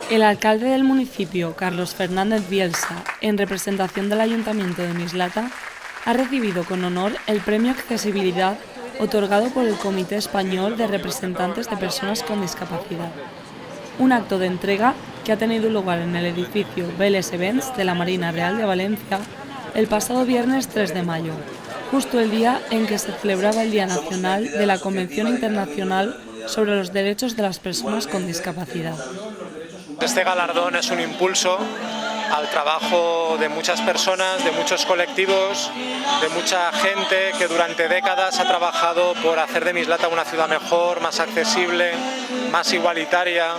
El alcalde del municipio, Carlos Fernández Bielsa, en representación del Ayuntamiento de Mislata, ha recibido con honor el Premio Accesibilidad otorgado por el Comité Español de Representantes de Personas con Discapacidad. Un acto de entrega que ha tenido lugar en el edificio Vélez Events de la Marina Real de Valencia el pasado viernes 3 de mayo, justo el día en que se celebraba el Día Nacional de la Convención Internacional sobre los Derechos de las Personas con Discapacidad. Este galardón es un impulso al trabajo de muchas personas, de muchos colectivos, de mucha gente que durante décadas ha trabajado por hacer de Mislata una ciudad mejor, más accesible, más igualitaria,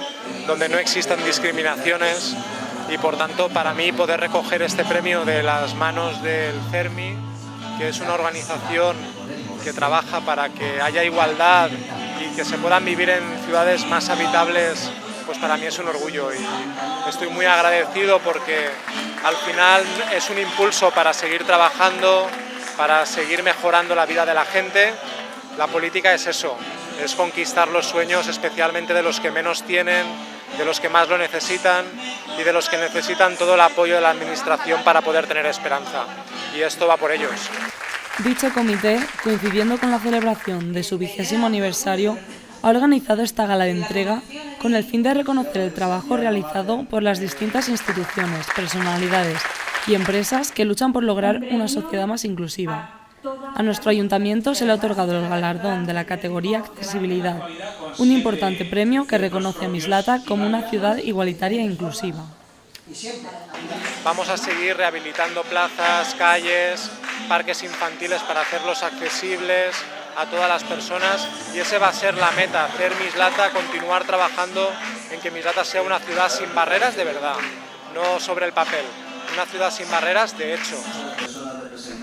donde no existan discriminaciones, y por tanto para mí poder recoger este premio de las manos del CERMI, que es una organización que trabaja para que haya igualdad y que se puedan vivir en ciudades más habitables, pues para mí es un orgullo y estoy muy agradecido porque al final es un impulso para seguir trabajando, para seguir mejorando la vida de la gente. La política es eso, es conquistar los sueños, especialmente de los que menos tienen, de los que más lo necesitan y de los que necesitan todo el apoyo de la administración para poder tener esperanza. Y esto va por ellos. Dicho comité, coincidiendo con la celebración de su 20º aniversario, ha organizado esta gala de entrega con el fin de reconocer el trabajo realizado por las distintas instituciones, personalidades y empresas que luchan por lograr una sociedad más inclusiva. A nuestro ayuntamiento se le ha otorgado el galardón de la categoría Accesibilidad, un importante premio que reconoce a Mislata como una ciudad igualitaria e inclusiva. Vamos a seguir rehabilitando plazas, calles, parques infantiles para hacerlos accesibles a todas las personas, y ese va a ser la meta, hacer Mislata, continuar trabajando en que Mislata sea una ciudad sin barreras de verdad, no sobre el papel, una ciudad sin barreras de hecho.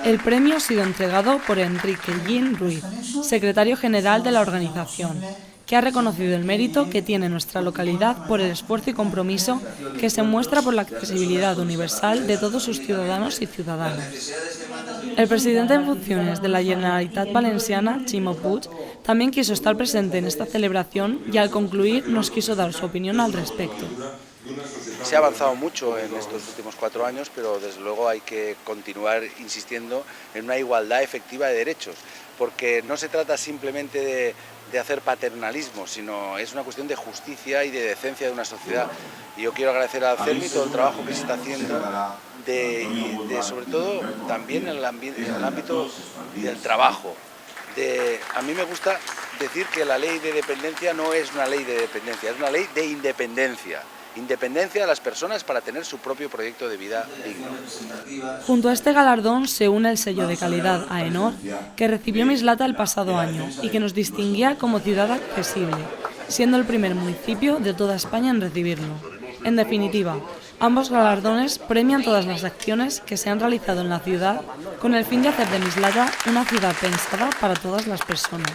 El premio ha sido entregado por Enrique Gin Ruiz, secretario general de la organización, que ha reconocido el mérito que tiene nuestra localidad por el esfuerzo y compromiso que se muestra por la accesibilidad universal de todos sus ciudadanos y ciudadanas. El presidente en funciones de la Generalitat Valenciana, Ximo Puig, también quiso estar presente en esta celebración y al concluir nos quiso dar su opinión al respecto. Se ha avanzado mucho en estos últimos 4 años, pero desde luego hay que continuar insistiendo en una igualdad efectiva de derechos, porque no se trata simplemente de hacer paternalismo, sino es una cuestión de justicia y de decencia de una sociedad. Y yo quiero agradecer al CERMI todo el trabajo que se está haciendo, sobre todo también en el ámbito del trabajo. A mí me gusta decir que la ley de dependencia no es una ley de dependencia, es una ley de independencia. Independencia de las personas para tener su propio proyecto de vida digno. Junto a este galardón se une el sello de calidad AENOR que recibió Mislata el pasado año y que nos distinguía como ciudad accesible, siendo el primer municipio de toda España en recibirlo. En definitiva, ambos galardones premian todas las acciones que se han realizado en la ciudad con el fin de hacer de Mislata una ciudad pensada para todas las personas.